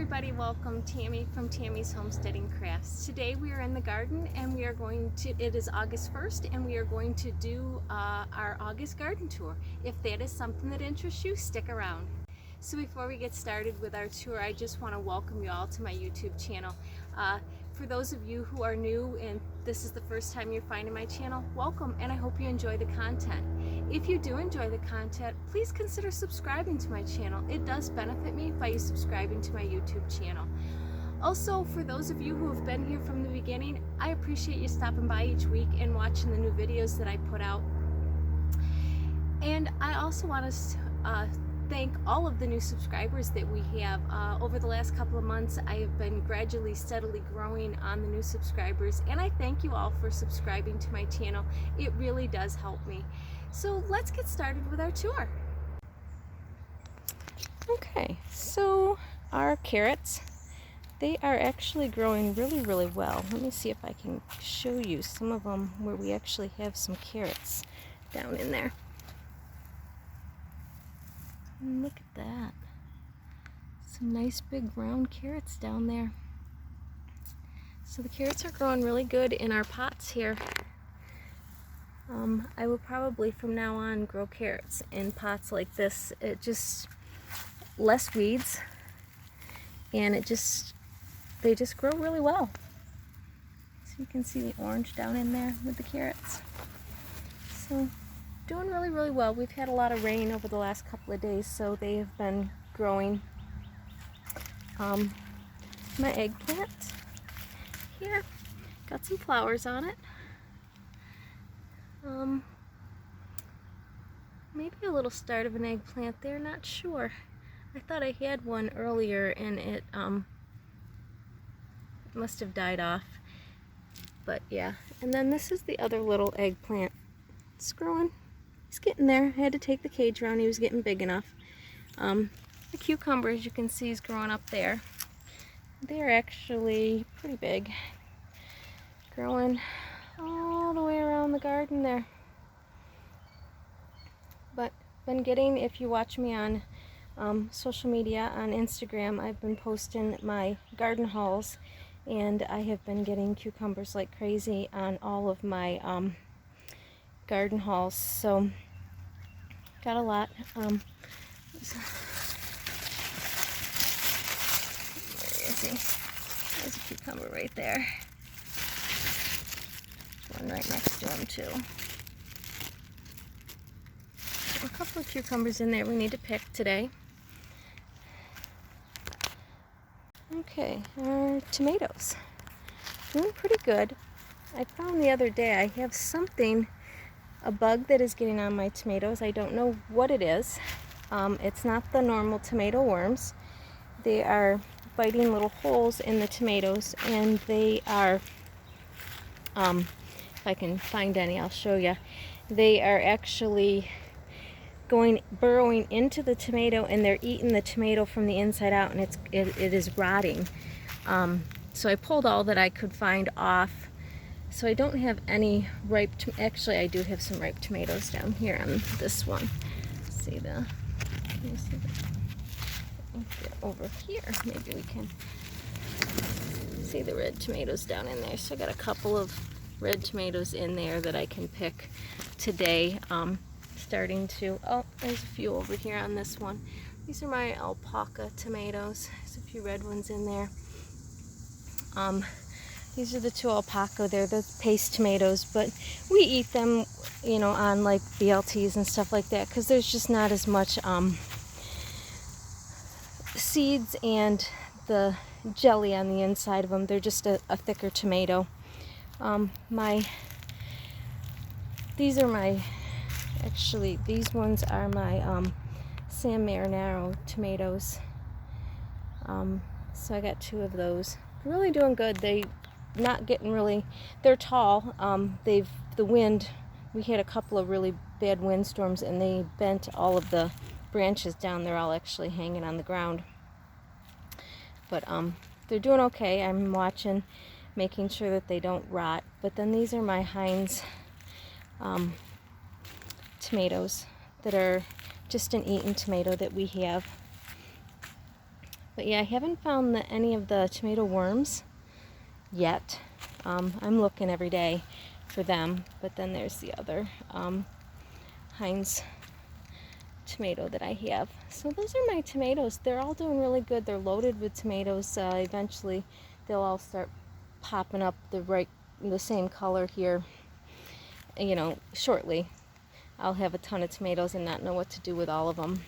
everybody, welcome. Tammy from Tammy's Homesteading Crafts. Today we are in the garden and we are going to, it is August 1st and we are going to do our August garden tour. If that is something that interests you, stick around. So before we get started with our tour, I just want to welcome you all to my YouTube channel. For those of you who are new and this is the first time you're finding my channel, welcome, and I hope you enjoy the content. If you do enjoy the content, please consider subscribing to my channel. It does benefit me by you subscribing to my YouTube channel. Also, for those of you who have been here from the beginning, I appreciate you stopping by each week and watching the new videos that I put out. And I also want to thank all of the new subscribers that we have. Over the last couple of months, I have been gradually, steadily growing on the new subscribers, and I thank you all for subscribing to my channel. It really does help me. So let's get started with our tour. Okay, so our carrots, they are actually growing really well. Let me see if I can show you some of them where we actually have some carrots down in there. Look at that. Some nice big round carrots down there. So the carrots are growing really good in our pots here. I will probably from now on grow carrots in pots like this. It just, less weeds, and they just grow really well. So you can see the orange down in there with the carrots. So doing really well. We've had a lot of rain over the last couple of days, so they have been growing. My eggplant here got some flowers on it. Maybe a little start of an eggplant there, not sure. I thought I had one earlier and it must have died off, but yeah. And then this is the other little eggplant. It's growing. He's getting there. I had to take the cage around. He was getting big enough. The cucumber, as you can see, is growing up there. They're actually pretty big. Growing all the way around the garden there. But been getting, if you watch me on social media, on Instagram, I've been posting my garden hauls, and I have been getting cucumbers like crazy on all of my garden hauls, so got a lot. Where is he? There's a cucumber right there. One right next to him too. A couple of cucumbers in there we need to pick today. Okay, our tomatoes. Doing pretty good. I found the other day I have a bug that is getting on my tomatoes. I don't know what it is. It's not the normal tomato worms. They are biting little holes in the tomatoes, and they are, if I can find any, I'll show you. They are actually burrowing into the tomato, and they're eating the tomato from the inside out, and it is rotting. So I pulled all that I could find off. So I don't have any ripe, actually I do have some ripe tomatoes down here on this one. Let me see get over here, maybe we can see the red tomatoes down in there. So I got a couple of red tomatoes in there that I can pick today. Starting to, oh, there's a few over here on this one. These are my alpaca tomatoes. There's a few red ones in there. These are the two alpaca. They're the paste tomatoes, but we eat them, you know, on like BLTs and stuff like that, because there's just not as much seeds and the jelly on the inside of them. They're just a thicker tomato. These ones are my San Marinaro tomatoes. So I got two of those. Really doing good. They're tall. The wind, we had a couple of really bad windstorms, and they bent all of the branches down. They're all actually hanging on the ground. But they're doing okay. I'm watching, making sure that they don't rot. But then these are my Heinz tomatoes that are just an eaten tomato that we have. But yeah, I haven't found any of the tomato worms yet. I'm looking every day for them. But then there's the other Heinz tomato that I have. So those are my tomatoes. They're all doing really good. They're loaded with tomatoes. Eventually they'll all start popping up the same color here. You know, shortly I'll have a ton of tomatoes and not know what to do with all of them.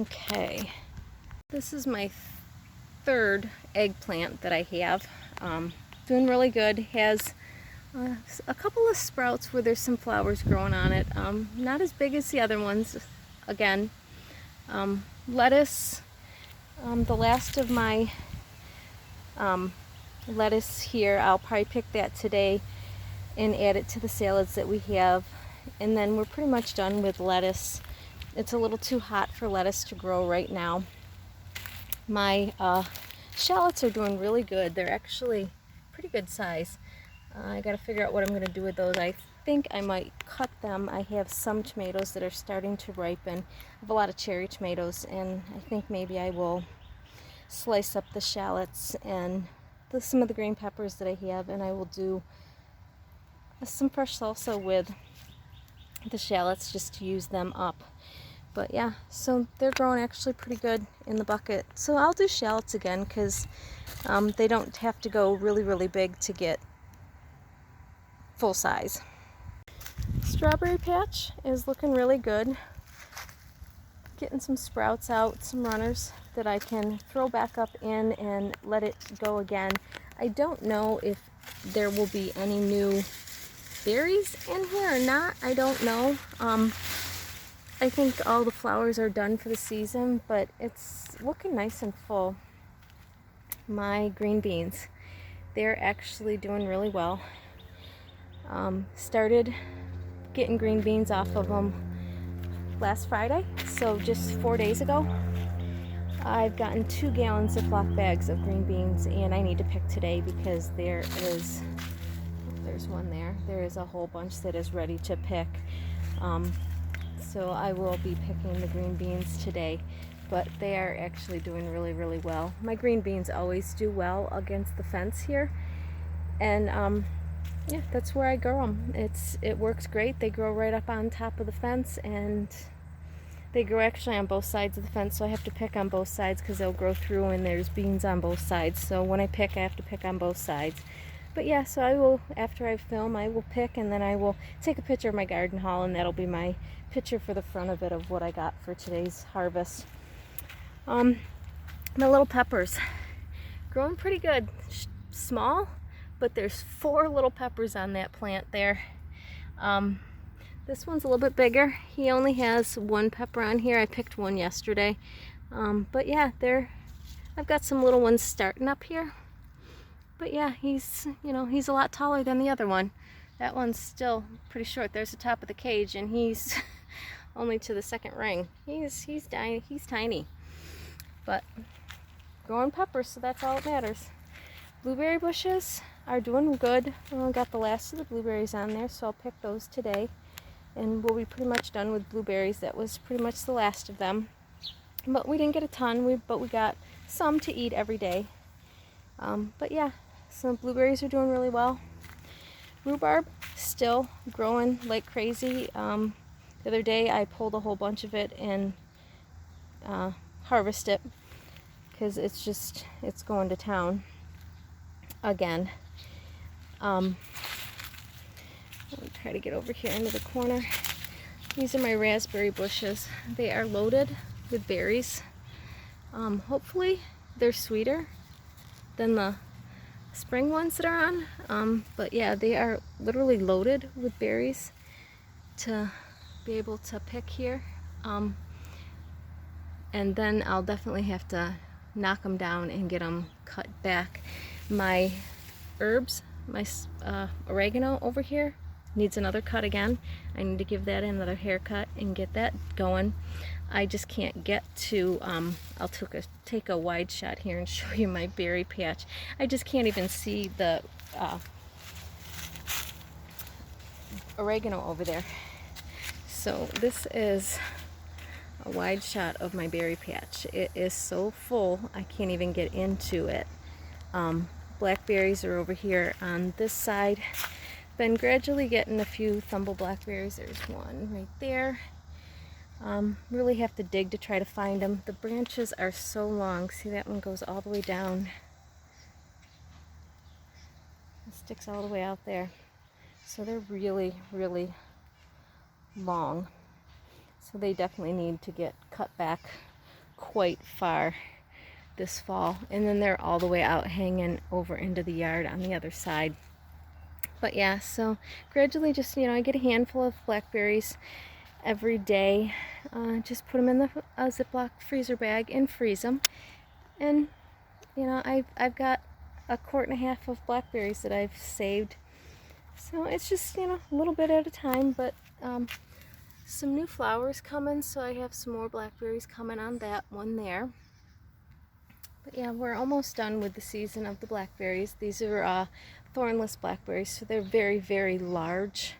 Okay, this is my third eggplant that I have. Doing really good. Has a couple of sprouts where there's some flowers growing on it. Not as big as the other ones. Again, lettuce. The last of my lettuce here, I'll probably pick that today and add it to the salads that we have. And then we're pretty much done with lettuce. It's a little too hot for lettuce to grow right now. My shallots are doing really good. They're actually pretty good size. I got to figure out what I'm going to do with those. I think I might cut them. I have some tomatoes that are starting to ripen. I have a lot of cherry tomatoes, and I think maybe I will slice up the shallots and some of the green peppers that I have, and I will do some fresh salsa with the shallots just to use them up. But yeah, so they're growing actually pretty good in the bucket. So I'll do shallots again because they don't have to go really, really big to get full size. Strawberry patch is looking really good. Getting some sprouts out, some runners that I can throw back up in and let it go again. I don't know if there will be any new berries in here or not. I don't know. I think all the flowers are done for the season, but it's looking nice and full. My green beans, they're actually doing really well. Started getting green beans off of them last Friday, so just 4 days ago. I've gotten 2 gallon Ziploc bags of green beans, and I need to pick today because there's one there. There is a whole bunch that is ready to pick. So I will be picking the green beans today, but they are actually doing really, really well. My green beans always do well against the fence here, and yeah, that's where I grow them. It works great. They grow right up on top of the fence, and they grow actually on both sides of the fence, so I have to pick on both sides because they'll grow through and there's beans on both sides. So when I pick, I have to pick on both sides. But yeah, so I will, after I film, I will pick, and then I will take a picture of my garden haul, and that'll be my picture for the front of it of what I got for today's harvest. My little peppers, growing pretty good. Small, but there's 4 little peppers on that plant there. This one's a little bit bigger. He only has 1 pepper on here. I picked 1 yesterday. But yeah, I've got some little ones starting up here. But yeah, he's a lot taller than the other one. That one's still pretty short. There's the top of the cage, and he's only to the 2nd ring. He's tiny. But growing peppers, so that's all that matters. Blueberry bushes are doing good. I got the last of the blueberries on there, so I'll pick those today. And we'll be pretty much done with blueberries. That was pretty much the last of them. But we didn't get a ton, but we got some to eat every day. But yeah, so blueberries are doing really well. Rhubarb, still growing like crazy. The other day I pulled a whole bunch of it and harvested it because it's going to town again. Let me try to get over here into the corner. These are my raspberry bushes. They are loaded with berries. Hopefully they're sweeter than the spring ones that are on. But yeah, they are literally loaded with berries to be able to pick here. And then I'll definitely have to knock them down and get them cut back. My herbs, my oregano over here needs another cut again. I need to give that another haircut and get that going. I just can't get to, I'll take a wide shot here and show you my berry patch. I just can't even see the oregano over there. So this is a wide shot of my berry patch. It is so full I can't even get into it. Blackberries are over here on this side. Been gradually getting a few thumble blackberries. There's one right there. Really have to dig to try to find them. The branches are so long. See, that one goes all the way down. It sticks all the way out there. So they're really, really long. So they definitely need to get cut back quite far this fall. And then they're all the way out hanging over into the yard on the other side. But yeah, so gradually just, I get a handful of blackberries every day. Just put them in the Ziploc freezer bag and freeze them. And, I've got a quart and a half of blackberries that I've saved. So it's just, a little bit at a time, but some new flowers coming, so I have some more blackberries coming on that one there. But yeah, we're almost done with the season of the blackberries. These are thornless blackberries, so they're very, very large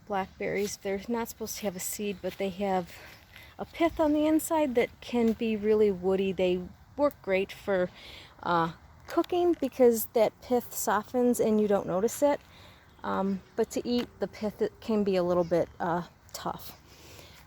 blackberries. They're not supposed to have a seed, but they have a pith on the inside that can be really woody. They work great for cooking because that pith softens and you don't notice it. But to eat, the pith, it can be a little bit tough.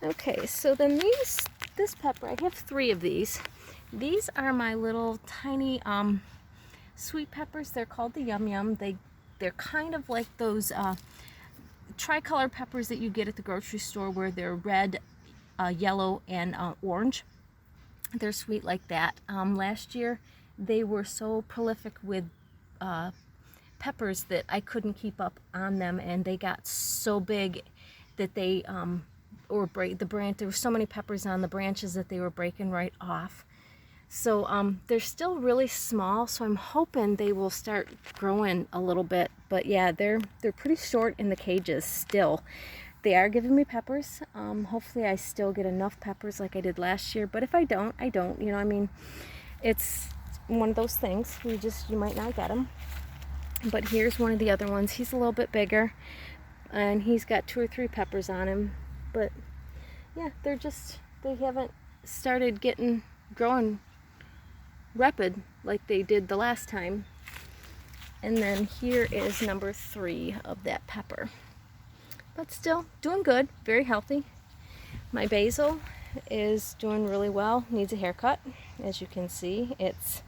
Okay, so then this pepper, I have 3 of these. These are my little tiny sweet peppers. They're called the Yum Yum. They're kind of like those tricolor peppers that you get at the grocery store where they're red, yellow, and orange. They're sweet like that. Last year they were so prolific with peppers that I couldn't keep up on them, and they got so big that they there were so many peppers on the branches that they were breaking right off. So they're still really small, so I'm hoping they will start growing a little bit. But yeah, they're pretty short in the cages still. They are giving me peppers. Hopefully I still get enough peppers like I did last year. But if I don't, I don't. It's one of those things. You might not get them. But here's one of the other ones. He's a little bit bigger, and he's got 2 or 3 peppers on him. But yeah, they haven't started growing rapid like they did the last time. And then here is number 3 of that pepper. But still doing good, very healthy. My basil is doing really well, needs a haircut. As you can see, it's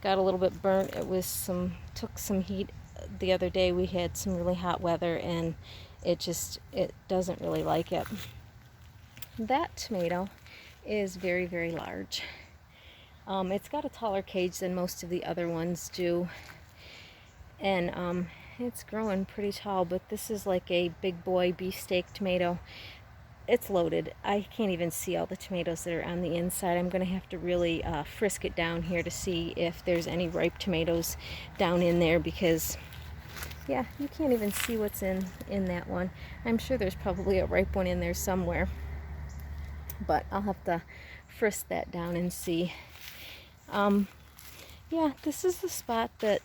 got a little bit burnt. Took some heat the other day. We had some really hot weather, and it doesn't really like it. That tomato is very, very large. It's got a taller cage than most of the other ones do, and it's growing pretty tall, but this is like a big boy beefsteak tomato. It's loaded. I can't even see all the tomatoes that are on the inside. I'm going to have to really frisk it down here to see if there's any ripe tomatoes down in there, because yeah, you can't even see what's in that one. I'm sure there's probably a ripe one in there somewhere, but I'll have to frisk that down and see. Yeah, this is the spot that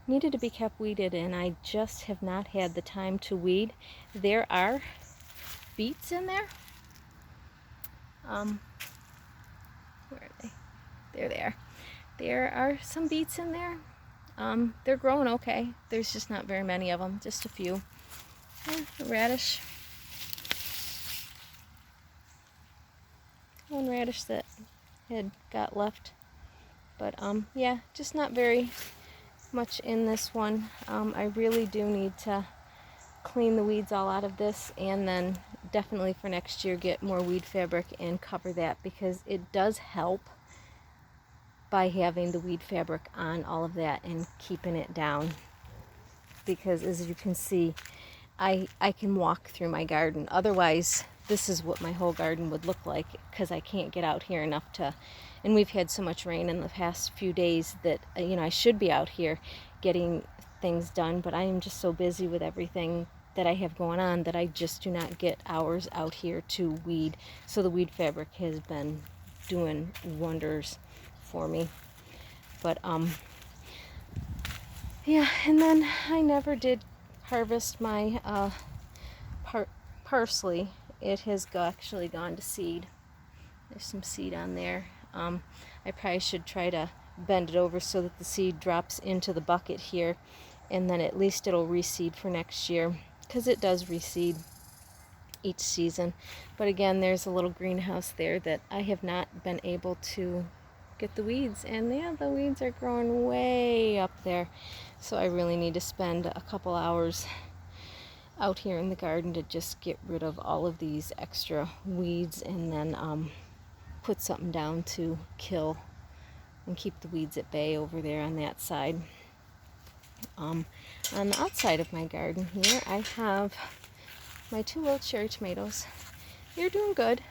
needed to be kept weeded, and I just have not had the time to weed. There are beets in there. Where are they? There they are. There are some beets in there. They're growing okay. There's just not very many of them, just a few. A radish. One radish that had got left. But yeah, just not very much in this one. I really do need to clean the weeds all out of this, and then definitely for next year get more weed fabric and cover that, because it does help by having the weed fabric on all of that and keeping it down. Because as you can see, I can walk through my garden. Otherwise, this is what my whole garden would look like, because I can't get out here enough to, and we've had so much rain in the past few days that I should be out here getting things done, but I am just so busy with everything that I have going on that I just do not get hours out here to weed. So the weed fabric has been doing wonders for me. But yeah, and then I never did harvest my parsley. it has actually gone to seed. There's some seed on there. I probably should try to bend it over so that the seed drops into the bucket here, and then at least it'll reseed for next year, because it does reseed each season. But again, there's a little greenhouse there that I have not been able to get the weeds, and yeah, the weeds are growing way up there. So I really need to spend a couple hours out here in the garden to just get rid of all of these extra weeds, and then put something down to kill and keep the weeds at bay over there on that side. On the outside of my garden here, I have my 2 little cherry tomatoes. They're doing good.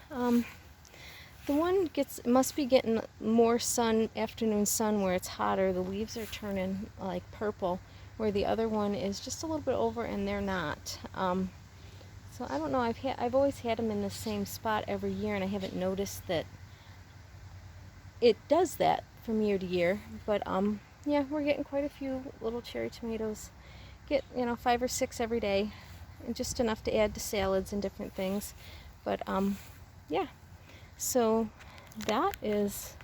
The one must be getting more sun, afternoon sun, where it's hotter. The leaves are turning like purple, where the other one is just a little bit over, and they're not. So I don't know. I've always had them in the same spot every year, and I haven't noticed that it does that from year to year. But yeah, we're getting quite a few little cherry tomatoes. Get 5 or 6 every day, and just enough to add to salads and different things. But yeah. So that is,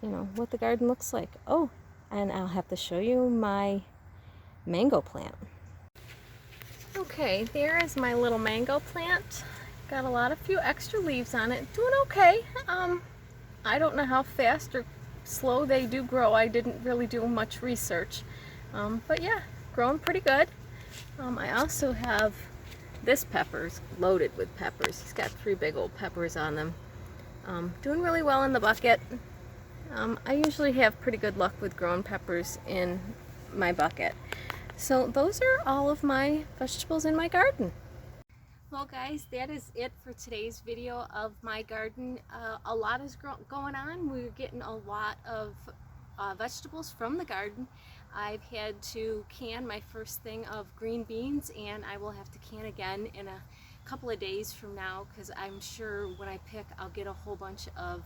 what the garden looks like. Oh, and I'll have to show you my mango plant. Okay, there is my little mango plant. Got a few extra leaves on it. Doing okay. I don't know how fast or slow they do grow. I didn't really do much research. But yeah, growing pretty good. I also have this pepper's loaded with peppers. He's got 3 big old peppers on them. Doing really well in the bucket. I usually have pretty good luck with growing peppers in my bucket. So those are all of my vegetables in my garden. Well guys, that is it for today's video of my garden. A lot is going on. We're getting a lot of vegetables from the garden. I've had to can my first thing of green beans, and I will have to can again in a couple of days from now, because I'm sure when I pick, I'll get a whole bunch of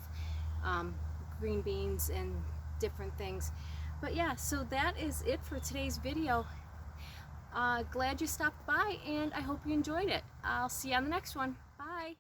green beans and different things. But yeah, so that is it for today's video. Glad you stopped by, and I hope you enjoyed it. I'll see you on the next one. Bye.